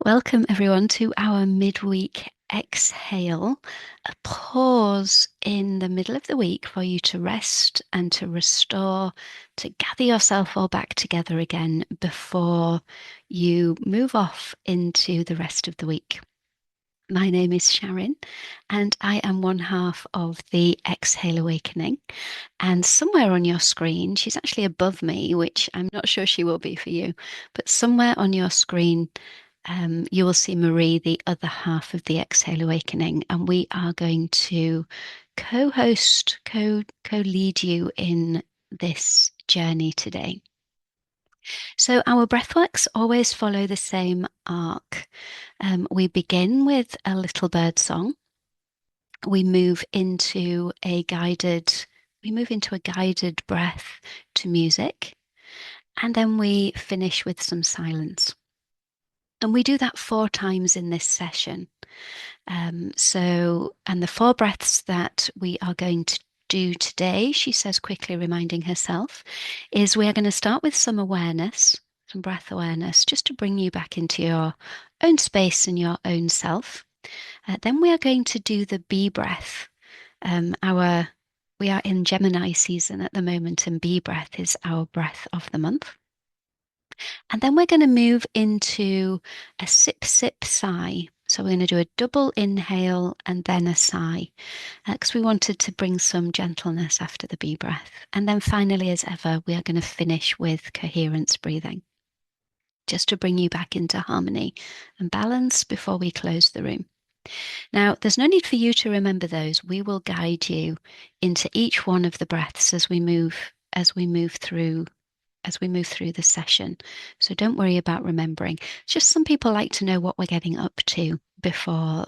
Welcome everyone to our midweek exhale, a pause in the middle of the week for you to rest and to restore, to gather yourself all back together again before you move off into the rest of the week. My name is Sharyn, and I am one half of the Exhale Awakening. And somewhere on your screen, she's actually above me, which I'm not sure she will be for you, but somewhere on your screen, you will see Marie, the other half of the Exhale Awakening, and we are going to co-host, co-lead you in this journey today. So our breathworks always follow the same arc. We begin with a little bird song. We move into a guided breath to music, and then we finish with some silence. And we do that 4 times in this session. And the 4 breaths that we are going to do today, she says, quickly reminding herself, is we are going to start with some awareness, some breath awareness, just to bring you back into your own space and your own self. Then we are going to do the bee breath. We are in Gemini season at the moment, and bee breath is our breath of the month. And then we're going to move into a sip, sip, sigh. So we're going to do a double inhale and then a sigh, because we wanted to bring some gentleness after the bee breath. And then finally, as ever, we are going to finish with coherence breathing, just to bring you back into harmony and balance before we close the room. Now, there's no need for you to remember those. We will guide you into each one of the breaths as we move through the session. So don't worry about remembering. Just some people like to know what we're getting up to before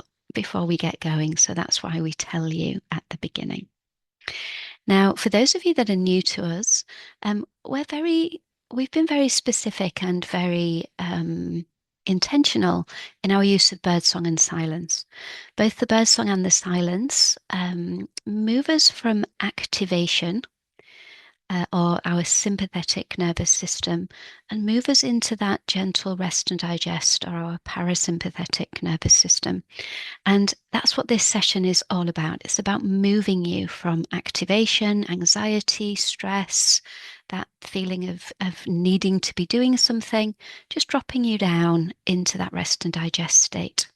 we get going. So that's why we tell you at the beginning. Now, for those of you that are new to us, we've been very specific and very intentional in our use of birdsong and silence. Both the birdsong and the silence move us from activation or our sympathetic nervous system and move us into that gentle rest and digest, or our parasympathetic nervous system. And that's what this session is all about. It's about moving you from activation, anxiety, stress, that feeling of needing to be doing something, just dropping you down into that rest and digest state.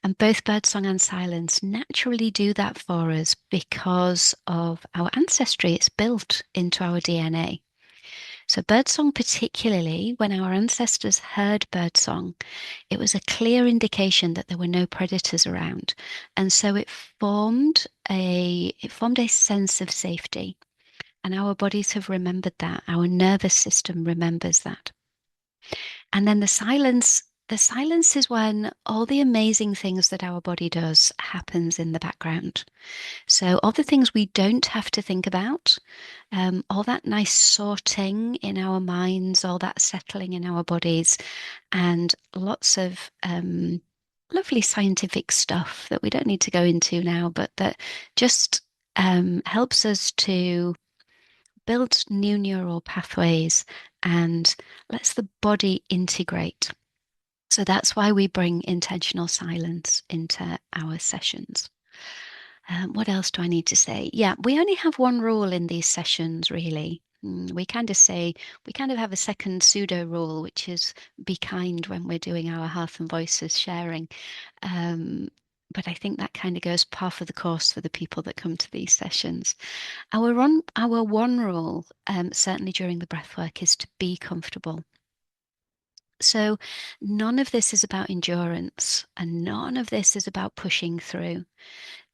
And both birdsong and silence naturally do that for us because of our ancestry. It's built into our DNA. So birdsong, particularly when our ancestors heard birdsong, it was a clear indication that there were no predators around. And so it formed a sense of safety. And our bodies have remembered that. Our nervous system remembers that. And then the silence is when all the amazing things that our body does happens in the background. So all the things we don't have to think about, all that nice sorting in our minds, all that settling in our bodies, and lots of lovely scientific stuff that we don't need to go into now, but that just helps us to build new neural pathways and lets the body integrate. So that's why we bring intentional silence into our sessions. What else do I need to say? Yeah, we only have one rule in these sessions, really. We kind of have a second pseudo rule, which is be kind when we're doing our heart and voices sharing. But I think that kind of goes par for the course for the people that come to these sessions. Our one rule, certainly during the breath work, is to be comfortable. So none of this is about endurance, and none of this is about pushing through.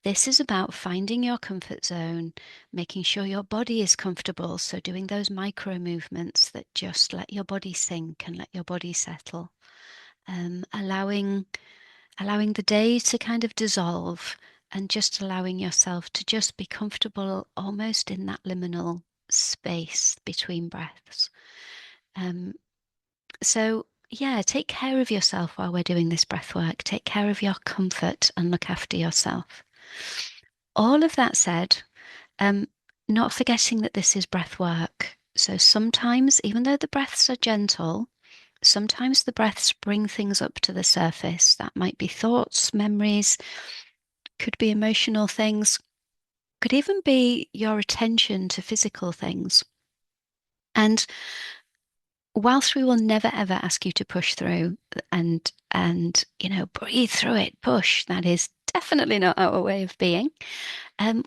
This is about finding your comfort zone, making sure your body is comfortable. So doing those micro movements that just let your body sink and let your body settle. Allowing the day to kind of dissolve, and just allowing yourself to just be comfortable almost in that liminal space between breaths. So yeah, take care of yourself while we're doing this breath work. Take care of your comfort and look after yourself. All of that said, not forgetting that this is breath work. So sometimes, even though the breaths are gentle, Sometimes the breaths bring things up to the surface. That might be thoughts, memories, could be emotional things, could even be your attention to physical things. And whilst we will never ever ask you to push through and breathe through it, push, that is definitely not our way of being.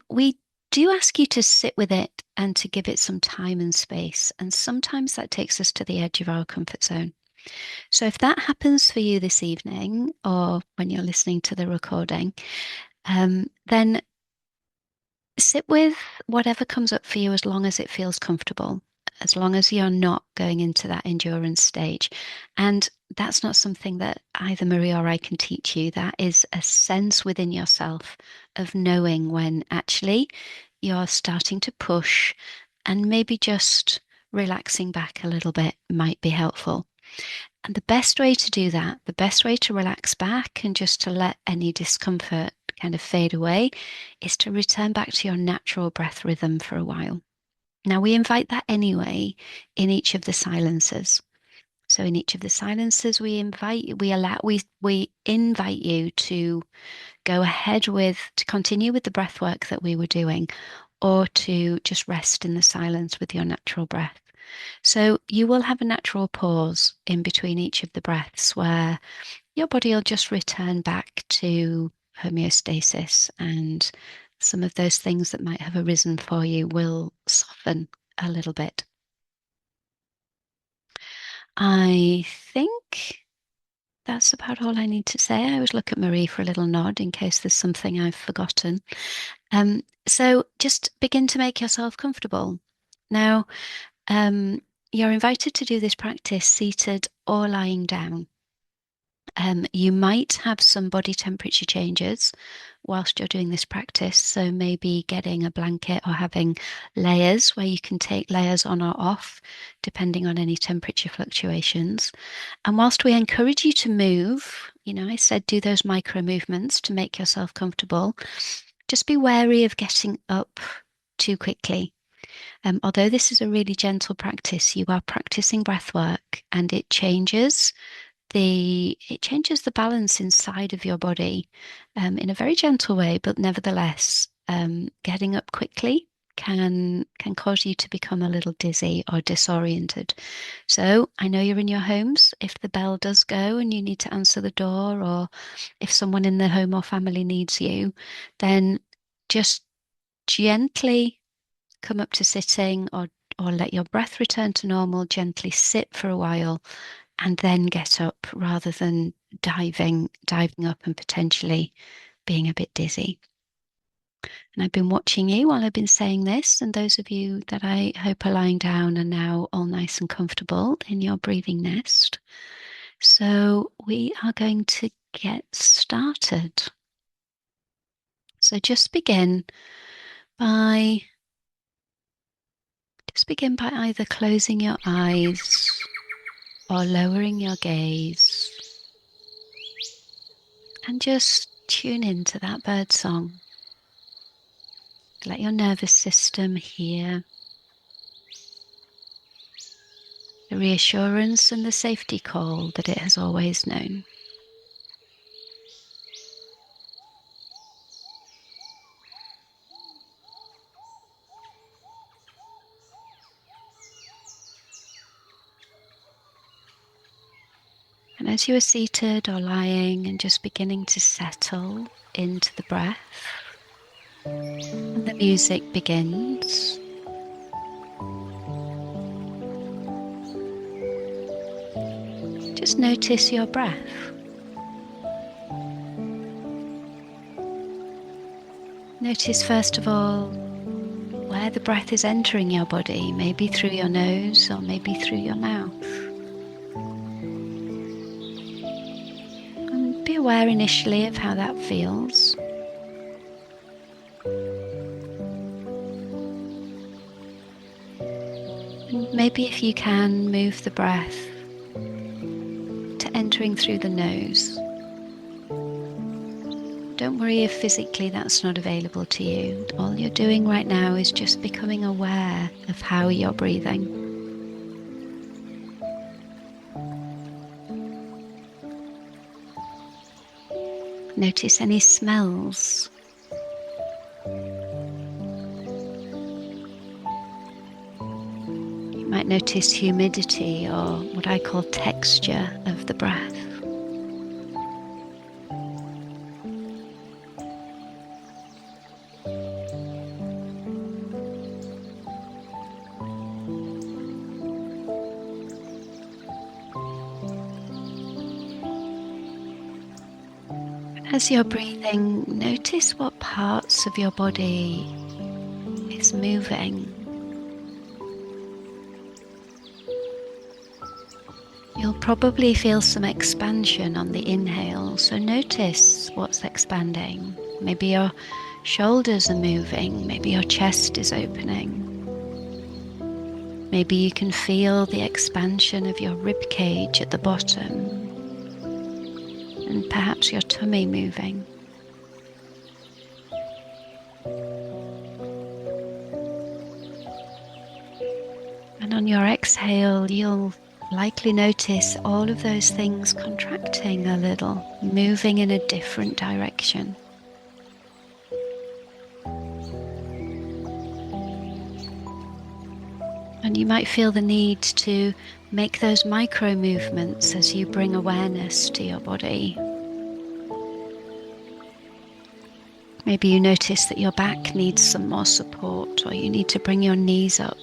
We do ask you to sit with it and to give it some time and space. And sometimes that takes us to the edge of our comfort zone. So if that happens for you this evening or when you're listening to the recording, then sit with whatever comes up for you as long as it feels comfortable, as long as you're not going into that endurance stage. And that's not something that either Marie or I can teach you. That is a sense within yourself of knowing when actually you're starting to push, and maybe just relaxing back a little bit might be helpful. And the best way to do that, the best way to relax back and just to let any discomfort kind of fade away, is to return back to your natural breath rhythm for a while. Now, we invite that anyway in each of the silences. So in each of the silences, we invite you to go ahead to continue with the breath work that we were doing, or to just rest in the silence with your natural breath. So you will have a natural pause in between each of the breaths where your body will just return back to homeostasis, and some of those things that might have arisen for you will soften a little bit. I think that's about all I need to say. I always look at Marie for a little nod in case there's something I've forgotten. So just begin to make yourself comfortable. Now, you're invited to do this practice seated or lying down. You might have some body temperature changes whilst you're doing this practice. So maybe getting a blanket or having layers where you can take layers on or off, depending on any temperature fluctuations. And whilst we encourage you to move, I said do those micro movements to make yourself comfortable. Just be wary of getting up too quickly. Although this is a really gentle practice, you are practicing breath work, and it changes the balance inside of your body in a very gentle way, but nevertheless, getting up quickly can cause you to become a little dizzy or disoriented. So I know you're in your homes. If the bell does go and you need to answer the door, or if someone in the home or family needs you, then just gently come up to sitting, or let your breath return to normal, gently sit for a while and then get up, rather than diving up and potentially being a bit dizzy. And I've been watching you while I've been saying this, and those of you that I hope are lying down are now all nice and comfortable in your breathing nest. So we are going to get started. So just begin by either closing your eyes or lowering your gaze, and just tune into that bird song. Let your nervous system hear the reassurance and the safety call that it has always known. And as you are seated or lying and just beginning to settle into the breath, and the music begins, just notice your breath. Notice first of all where the breath is entering your body, maybe through your nose or maybe through your mouth. And be aware initially of how that feels. And maybe if you can, move the breath to entering through the nose. Don't worry if physically that's not available to you. All you're doing right now is just becoming aware of how you're breathing. Notice any smells. You might notice humidity or what I call texture of the breath. As you're breathing, notice what parts of your body is moving. You'll probably feel some expansion on the inhale, so notice what's expanding. Maybe your shoulders are moving, maybe your chest is opening. Maybe you can feel the expansion of your rib cage at the bottom, and perhaps your tummy moving. And on your exhale, you'll likely notice all of those things contracting a little, moving in a different direction. And you might feel the need to make those micro movements as you bring awareness to your body. Maybe you notice that your back needs some more support, or you need to bring your knees up.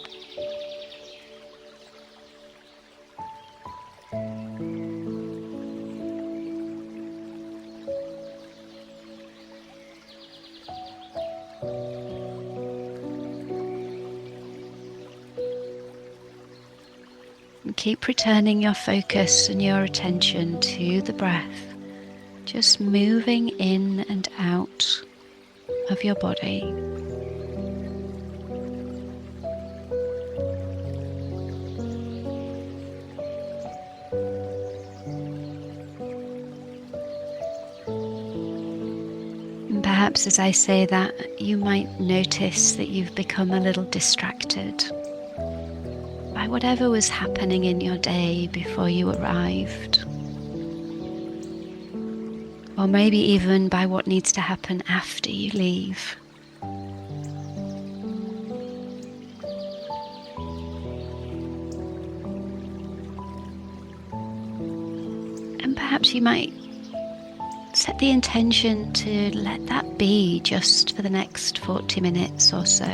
And keep returning your focus and your attention to the breath, just moving in and out of your body. And perhaps as I say that, you might notice that you've become a little distracted by whatever was happening in your day before you arrived. Or maybe even by what needs to happen after you leave. And perhaps you might set the intention to let that be just for the next 40 minutes or so.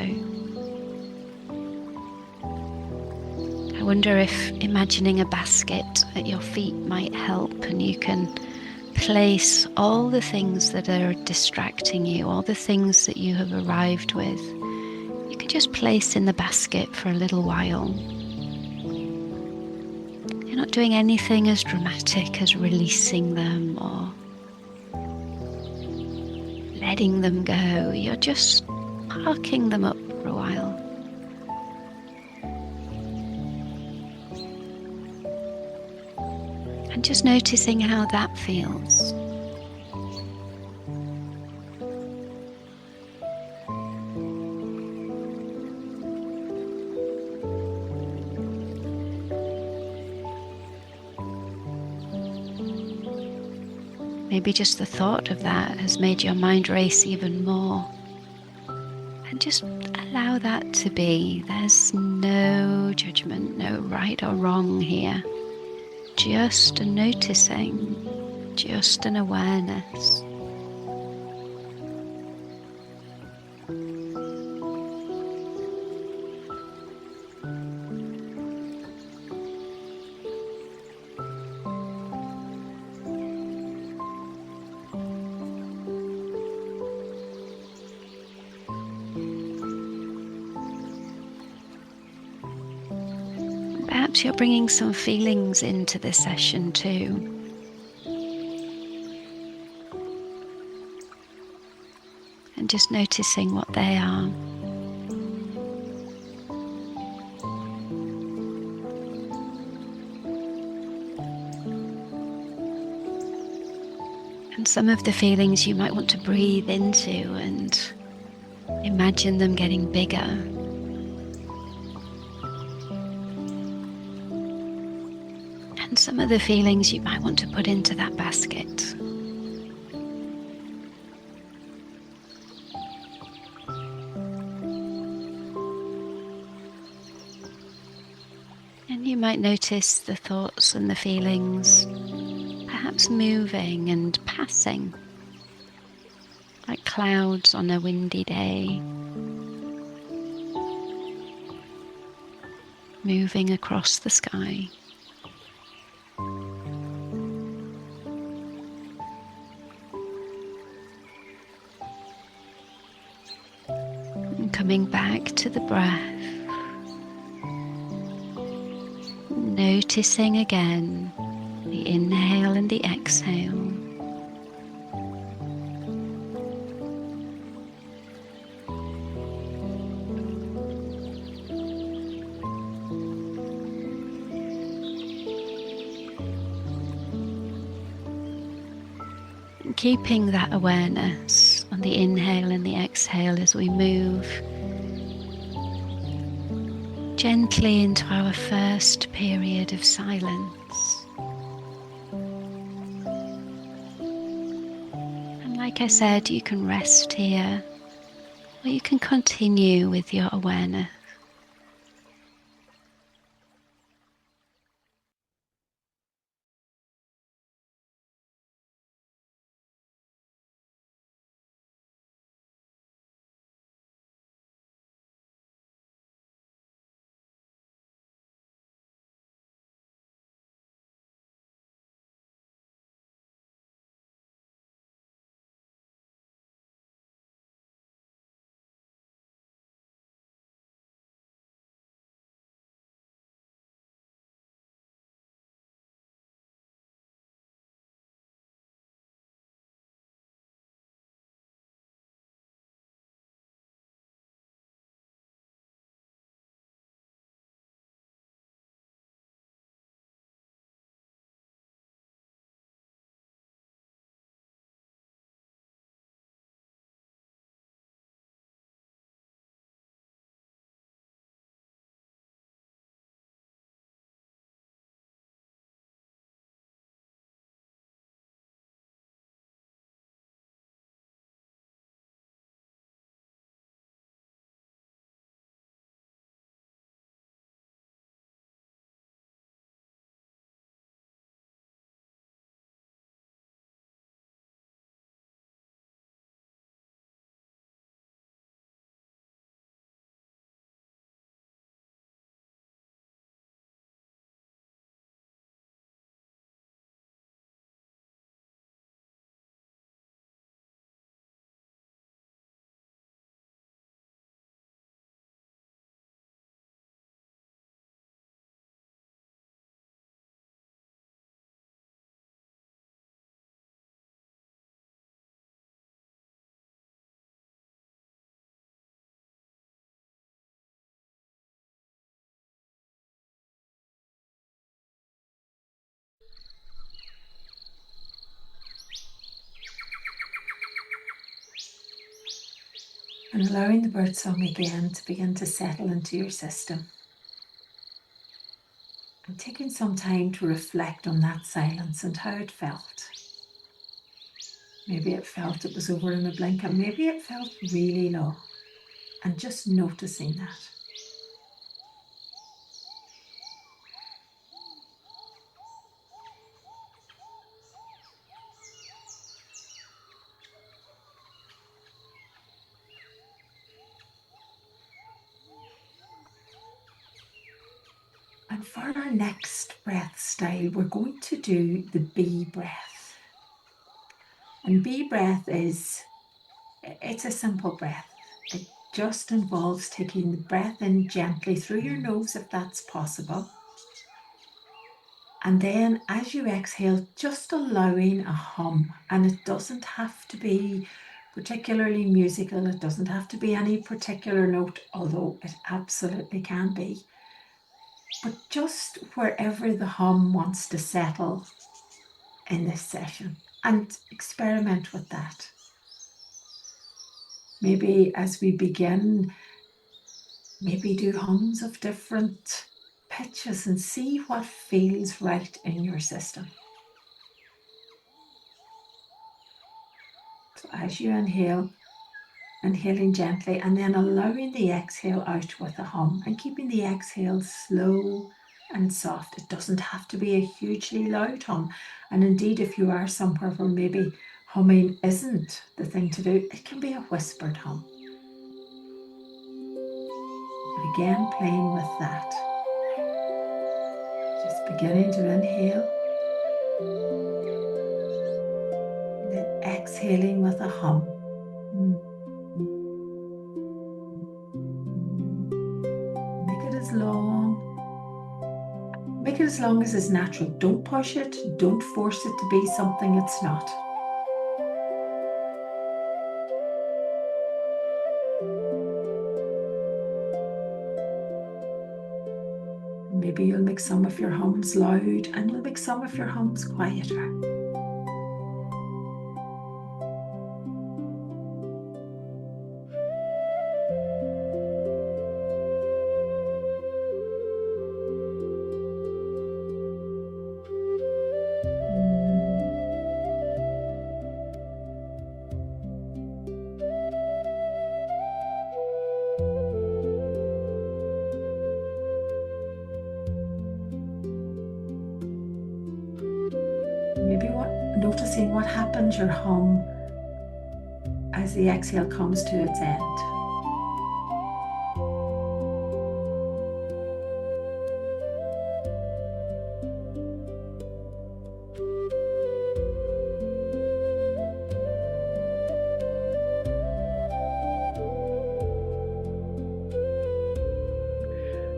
I wonder if imagining a basket at your feet might help, and you can place all the things that are distracting you, all the things that you have arrived with. You could just place in the basket for a little while. You're not doing anything as dramatic as releasing them or letting them go. You're just parking them up for a while. And just noticing how that feels. Maybe just the thought of that has made your mind race even more. And just allow that to be. There's no judgment, no right or wrong here. Just a noticing, just an awareness. Perhaps you're bringing some feelings into this session too. And just noticing what they are. And some of the feelings you might want to breathe into and imagine them getting bigger. And some of the feelings you might want to put into that basket. You might notice the thoughts and the feelings perhaps moving and passing like clouds on a windy day, moving across the sky. And coming back to the breath, noticing again the inhale and the exhale. Keeping that awareness on the inhale and the exhale as we move gently into our first period of silence. And like I said, you can rest here, or you can continue with your awareness. And allowing the birdsong again to begin to settle into your system. And taking some time to reflect on that silence and how it felt. Maybe it felt it was over in a blink, and maybe it felt really long. And just noticing that. And for our next breath style, we're going to do the bee breath. And bee breath it's a simple breath. It just involves taking the breath in gently through your nose if that's possible. And then as you exhale, just allowing a hum. And it doesn't have to be particularly musical. It doesn't have to be any particular note, although it absolutely can be. But just wherever the hum wants to settle in this session, and experiment with that. Maybe as we begin, maybe do hums of different pitches and see what feels right in your system. So as you inhale, inhaling gently and then allowing the exhale out with a hum and keeping the exhale slow and soft. It doesn't have to be a hugely loud hum. And indeed, if you are somewhere where maybe humming isn't the thing to do, it can be a whispered hum. But again, playing with that. Just beginning to inhale. And then exhaling with a hum. Make it as long. Make it as long as is natural. Don't push it. Don't force it to be something it's not. Maybe you'll make some of your hums loud and you'll make some of your hums quieter. Maybe noticing what happens your hum as the exhale comes to its end.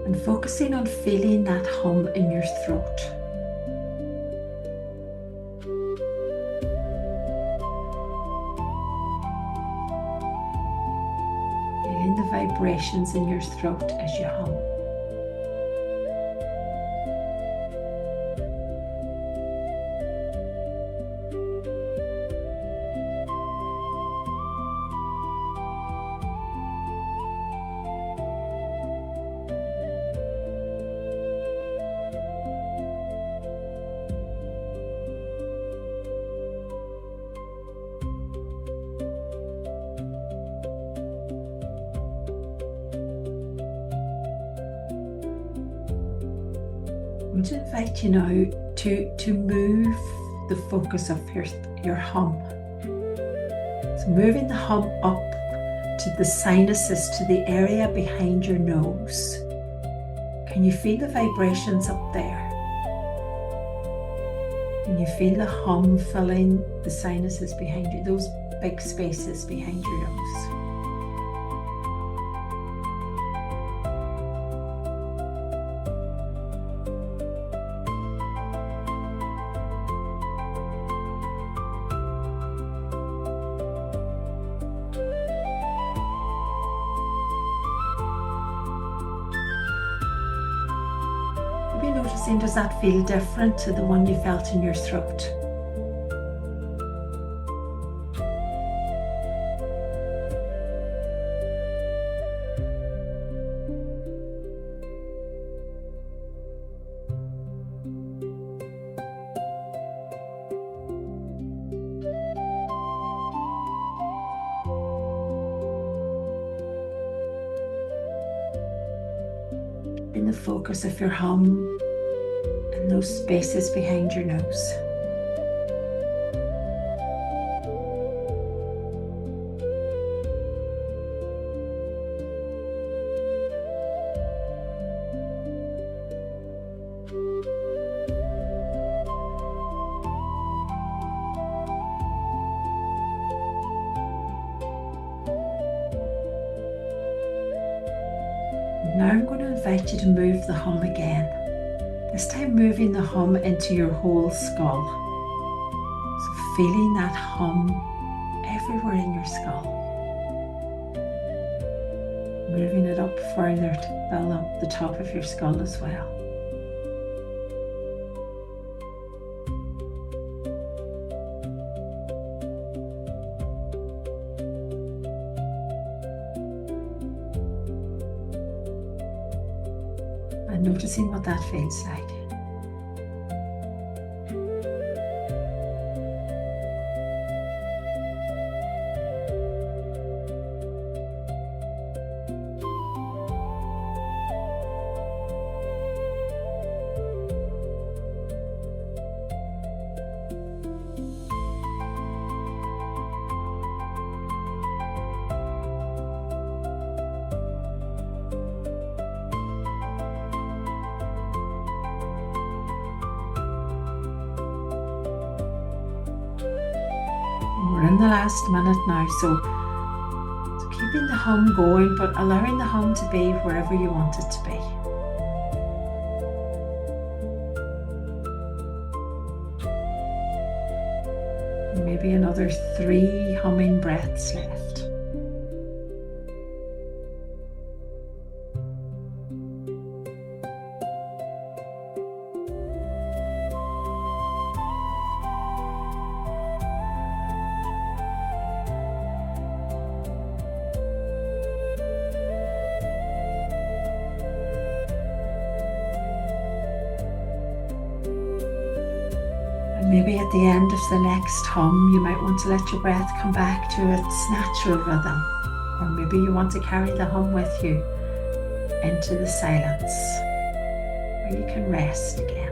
And focusing on feeling that hum in your throat. Feeling the vibrations in your throat as you hum. I would invite you now to move the focus of your hum. So moving the hum up to the sinuses, to the area behind your nose. Can you feel the vibrations up there? Can you feel the hum filling the sinuses behind you, those big spaces behind your nose? Maybe noticing, does that feel different to the one you felt in your throat? In the focus of your hum and those spaces behind your nose. Now I'm going to invite you to move the hum again. This time moving the hum into your whole skull. So feeling that hum everywhere in your skull. Moving it up further to fill up the top of your skull as well. And noticing what that feels like. We're in the last minute now, so keeping the hum going, but allowing the hum to be wherever you want it to be. Maybe another 3 humming breaths left. Maybe at the end of the next hum, you might want to let your breath come back to its natural rhythm. Or maybe you want to carry the hum with you into the silence, where you can rest again.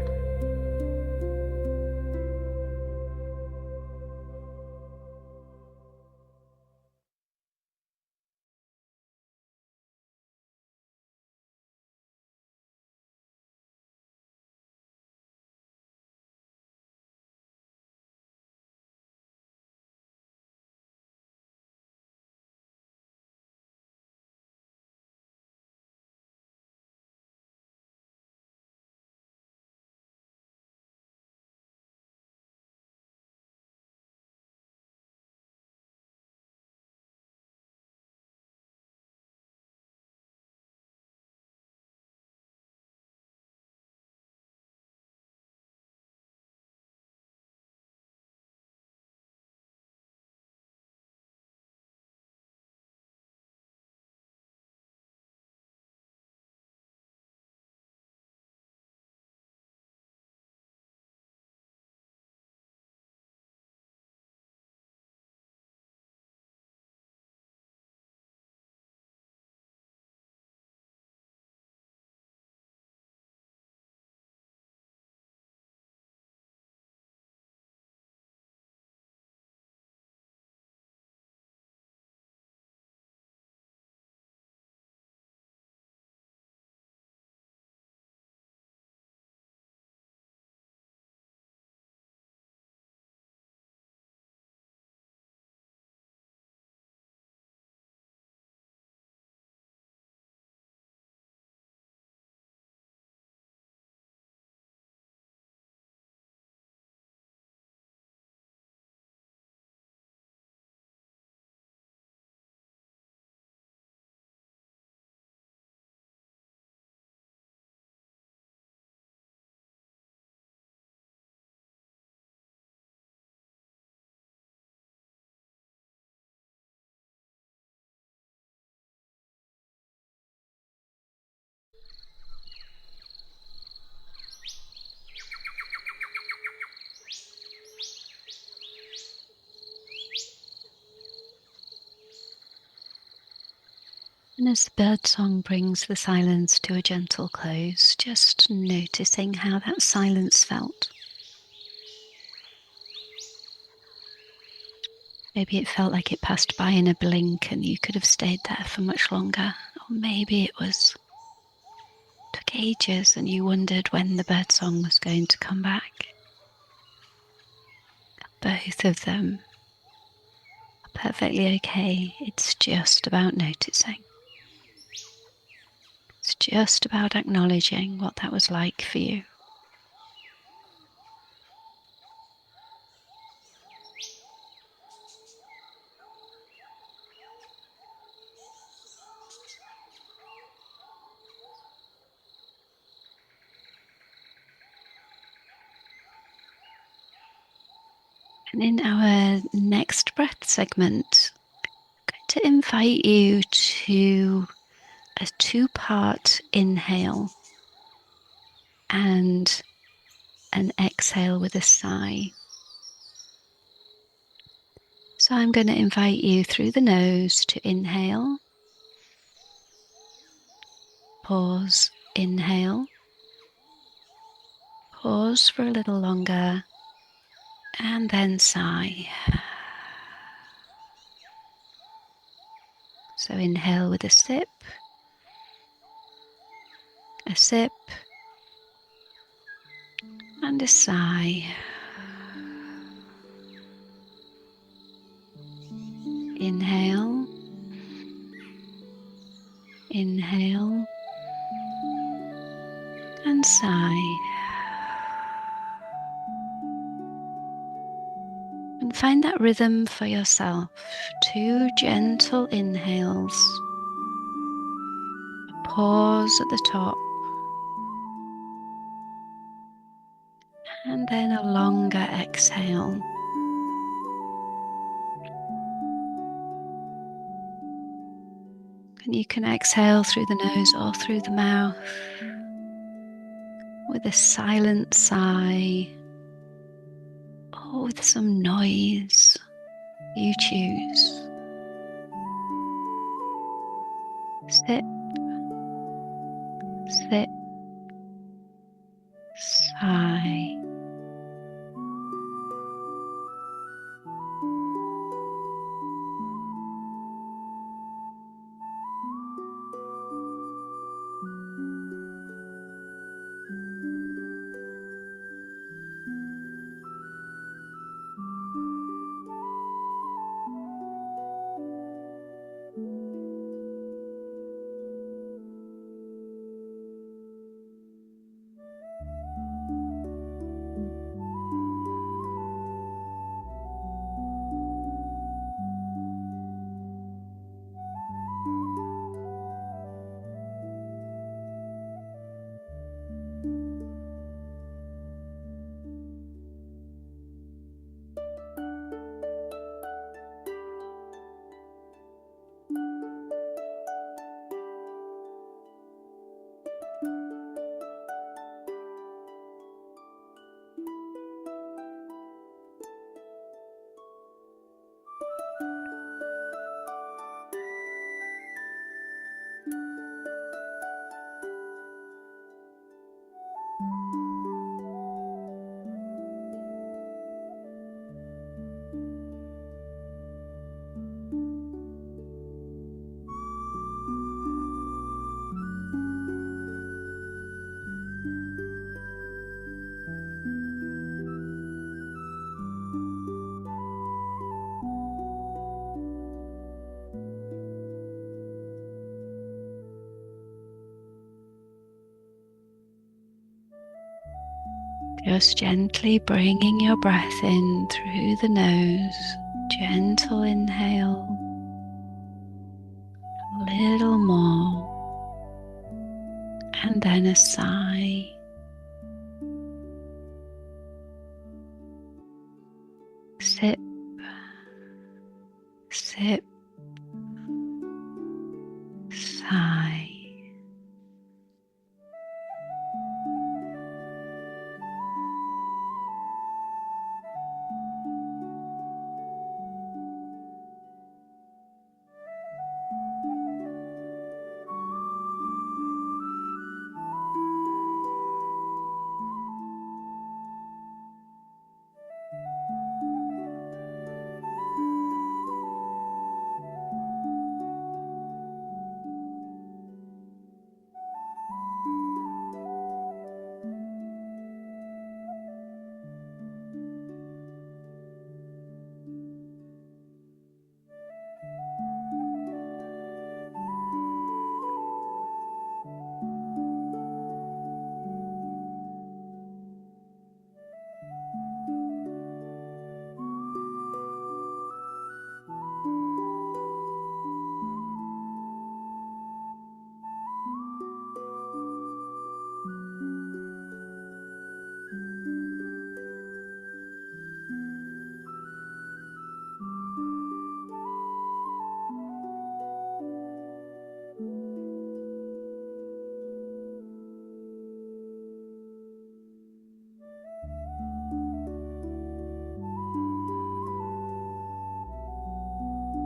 And as the birdsong brings the silence to a gentle close, just noticing how that silence felt. Maybe it felt like it passed by in a blink and you could have stayed there for much longer. Or maybe it took ages and you wondered when the birdsong was going to come back. Both of them are perfectly okay. It's just about noticing. It's just about acknowledging what that was like for you. And in our next breath segment, I'm going to invite you to a 2-part inhale and an exhale with a sigh. So I'm going to invite you through the nose to inhale, pause, inhale, pause for a little longer, and then sigh. So inhale with a sip, and a sigh. Inhale, inhale, and sigh. And find that rhythm for yourself. 2 gentle inhales, a pause at the top, and then a longer exhale. And you can exhale through the nose or through the mouth with a silent sigh or with some noise. You choose. Sip, sip, sigh. Just gently bringing your breath in through the nose. Gentle inhale, a little more, and then a sigh. Sip, sip, sigh.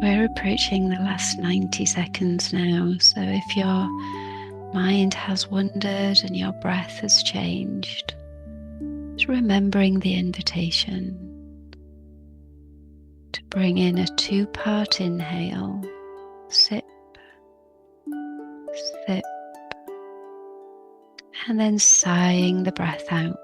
We're approaching the last 90 seconds now, so if your mind has wandered and your breath has changed, just remembering the invitation to bring in a 2-part inhale. Sip, sip, and then sighing the breath out.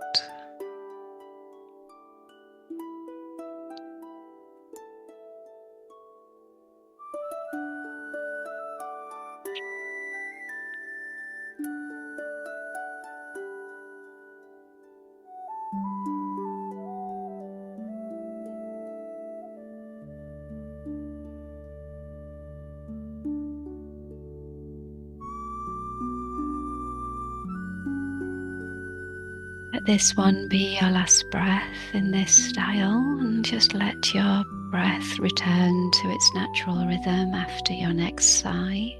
Let this one be your last breath in this style, and just let your breath return to its natural rhythm after your next sigh.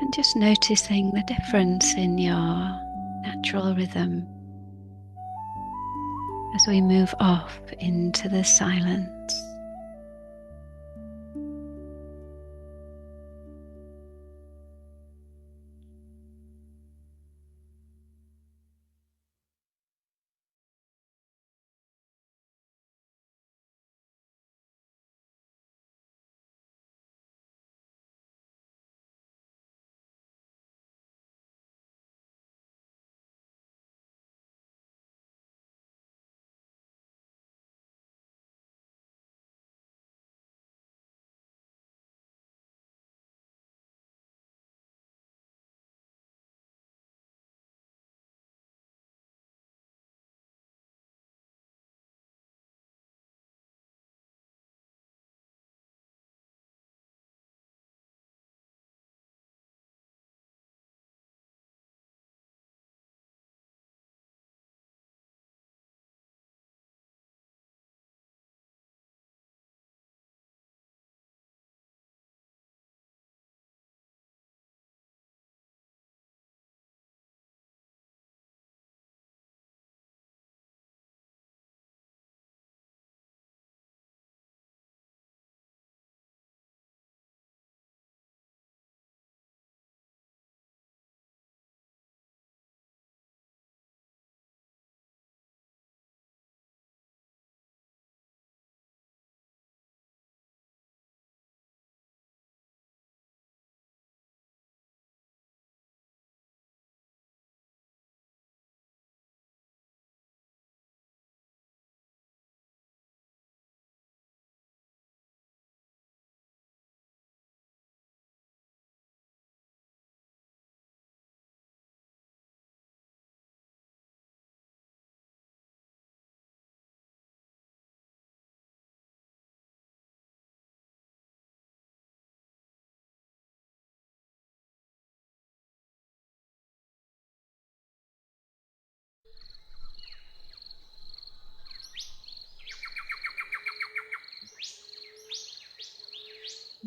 And just noticing the difference in your natural rhythm as we move off into the silence.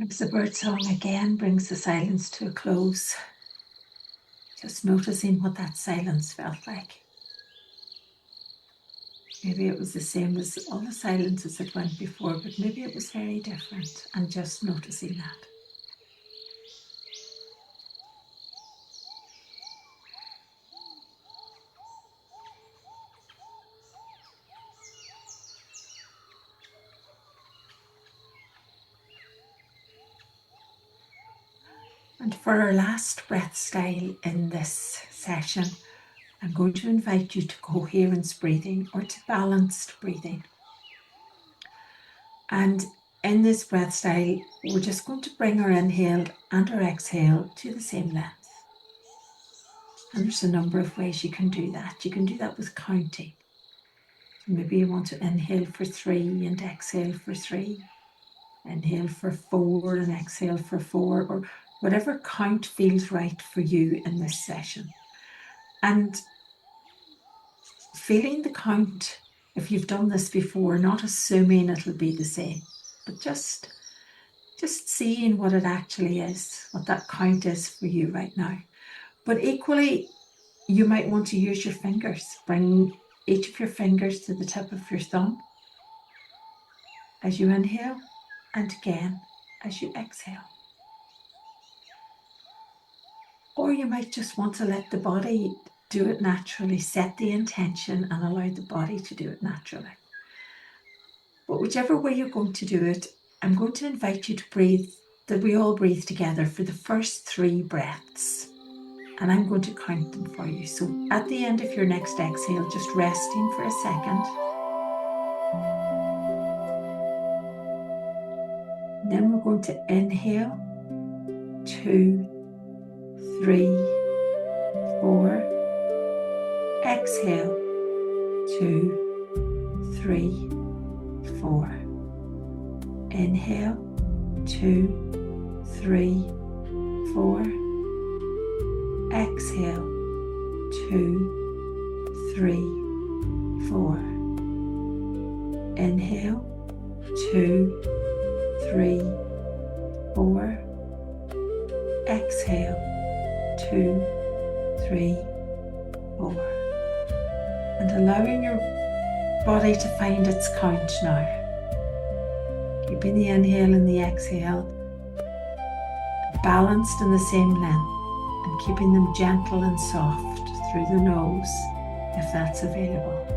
As the birdsong again brings the silence to a close, just noticing what that silence felt like. Maybe it was the same as all the silences that went before, but maybe it was very different, and just noticing that. And for our last breath style in this session, I'm going to invite you to coherence breathing or to balanced breathing. And in this breath style, we're just going to bring our inhale and our exhale to the same length. And there's a number of ways you can do that. You can do that with counting. Maybe you want to inhale for 3 and exhale for 3. Inhale for 4 and exhale for 4, or whatever count feels right for you in this session. And feeling the count, if you've done this before, not assuming it'll be the same, but just seeing what it actually is, what that count is for you right now. But equally, you might want to use your fingers. Bring each of your fingers to the tip of your thumb as you inhale, and again as you exhale. Or you might just want to let the body do it naturally, set the intention and allow the body to do it naturally. But whichever way you're going to do it, I'm going to invite you to breathe, that we all breathe together for the first 3 breaths. And I'm going to count them for you. So at the end of your next exhale, just resting for a second. Then we're going to inhale, 2, 3, 4. Exhale, 2, 3, 4. Inhale, 2, 3, 4. Exhale, 2, 3, 4. Inhale, 2, 3, 4. Exhale, 2, 3, 4. And allowing your body to find its count now. Keeping the inhale and the exhale balanced in the same length, and keeping them gentle and soft through the nose if that's available.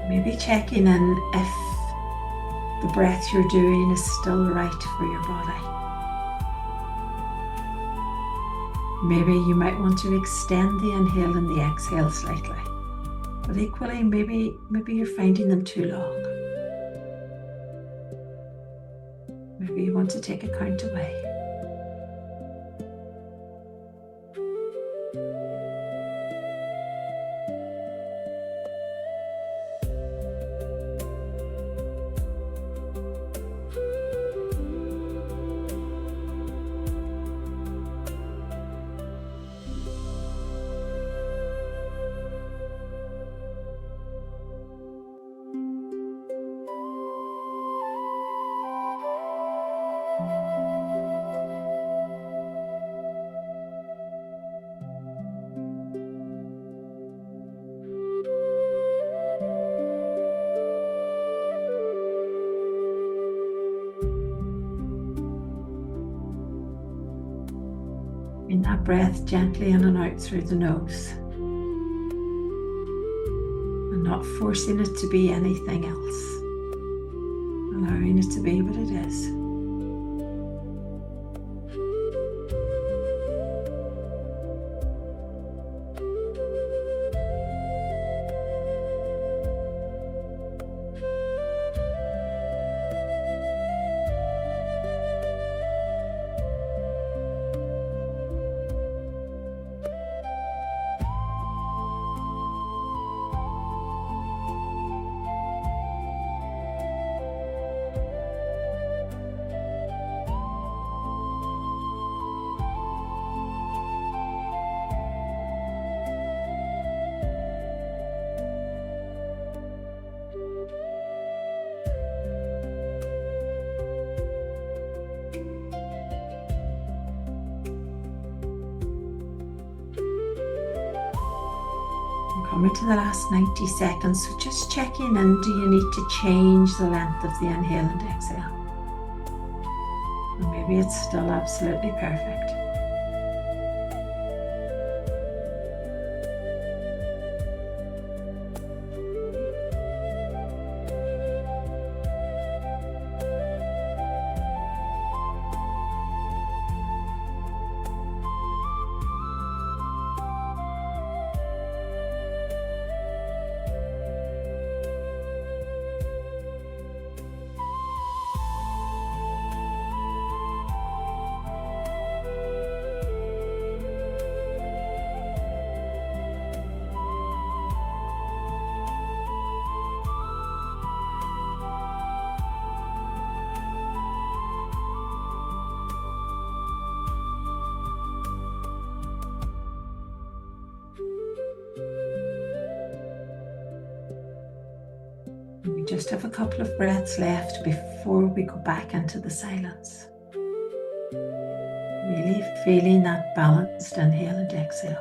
Maybe checking in if the breath you're doing is still right for your body. Maybe you might want to extend the inhale and the exhale slightly. But equally, maybe you're finding them too long. Maybe you want to take a count away. In that breath gently in and out through the nose, and not forcing it to be anything else, allowing it to be what it is. Coming to the last 90 seconds, so just checking in, do you need to change the length of the inhale and exhale? Or maybe it's still absolutely perfect. just have a couple of breaths left before we go back into the silence. Really feeling that balanced inhale and exhale.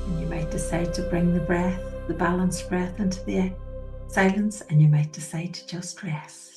And you might decide to bring the breath, the balanced breath, into the silence, and you might decide to just rest.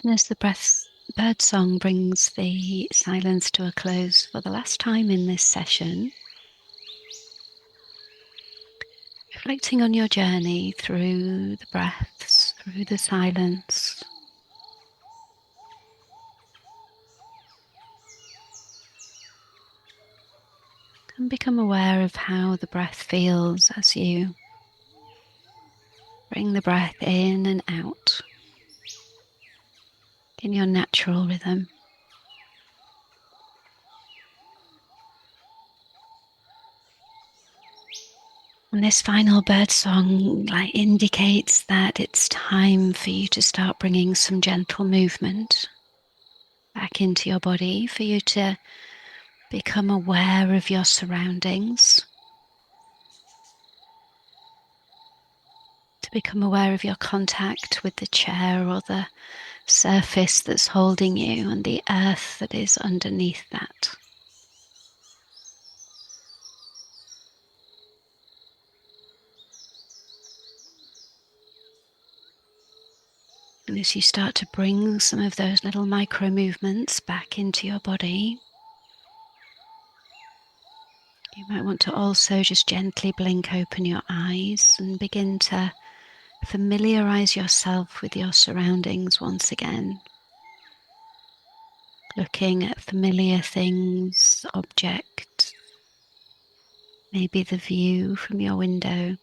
And as the bird song brings the silence to a close for the last time in this session, reflecting on your journey through the breaths, through the silence, and become aware of how the breath feels as you bring the breath in and out in your natural rhythm. And this final bird song indicates that it's time for you to start bringing some gentle movement back into your body, for you to become aware of your surroundings, to become aware of your contact with the chair or the surface that's holding you and the earth that is underneath that. And as you start to bring some of those little micro movements back into your body, you might want to also just gently blink open your eyes and begin to familiarize yourself with your surroundings once again. Looking at familiar things, objects, maybe the view from your window.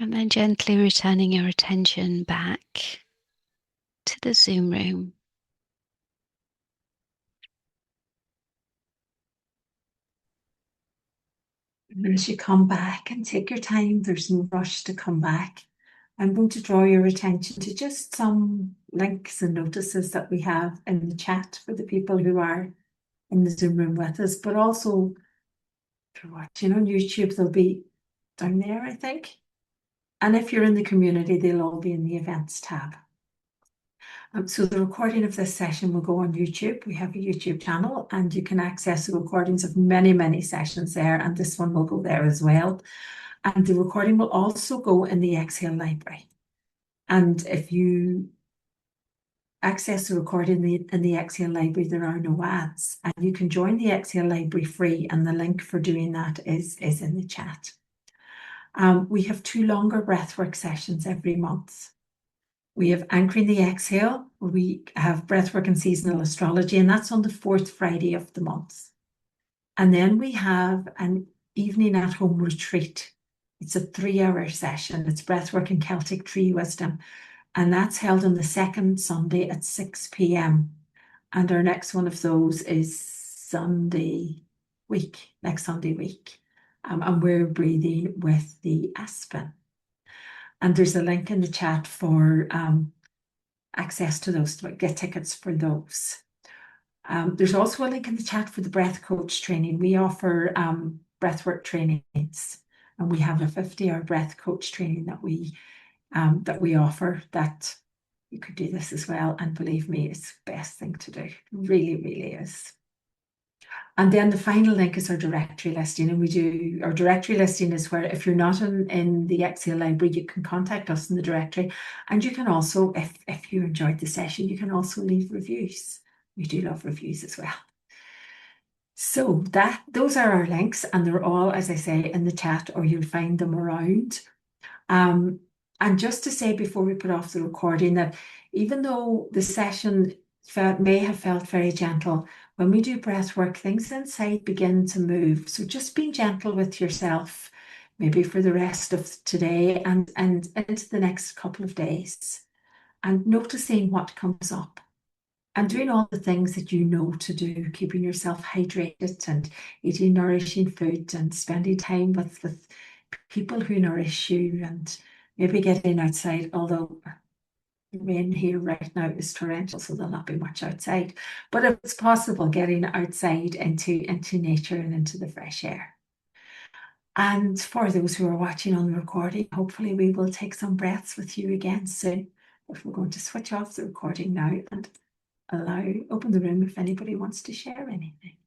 And then gently returning your attention back to the Zoom room. And as you come back, and take your time, there's no rush to come back. I'm going to draw your attention to just some links and notices that we have in the chat for the people who are in the Zoom room with us, but also if you're watching on YouTube, they'll be down there, I think. And if you're in the community, they'll all be in the events tab. So the recording of this session will go on YouTube. We have a YouTube channel and you can access the recordings of many, many sessions there, and this one will go there as well. And the recording will also go in the Exhale library. And if you access the recording in the Exhale library, there are no ads. And you can join the Exhale library free, and the link for doing that is in the chat. We have 2 longer breathwork sessions every month. We have Anchoring the Exhale, where we have breathwork and seasonal astrology, and that's on the 4th Friday of the month. And then we have an evening at home retreat. It's a 3-hour session. It's breathwork and Celtic tree wisdom. And that's held on the 2nd Sunday at 6 p.m. And our next one of those is next Sunday week. And we're breathing with the aspen. And there's a link in the chat for access to those, to get tickets for those. There's also a link in the chat for the breath coach training. We offer breathwork trainings, and we have a 50-hour breath coach training that we offer. That you could do this as well, and believe me, it's the best thing to do. It really, really is. And then the final link is our directory listing, and our directory listing is where, if you're not in the Exhale library, you can contact us in the directory, and you can also, if you enjoyed the session, you can also leave reviews. We do love reviews as well. So those are our links, and they're all, as I say, in the chat, or you'll find them around. And just to say before we put off the recording that even though the session may have felt very gentle, when we do breath work, things inside begin to move. So just being gentle with yourself, maybe for the rest of today and into the next couple of days, and noticing what comes up and doing all the things that you know to do, keeping yourself hydrated and eating nourishing food and spending time with people who nourish you, and maybe getting outside, although rain here right now is torrential, so there'll not be much outside. But if it's possible, getting outside into nature and into the fresh air. And for those who are watching on the recording, hopefully we will take some breaths with you again soon. But we're going to switch off the recording now and open the room if anybody wants to share anything.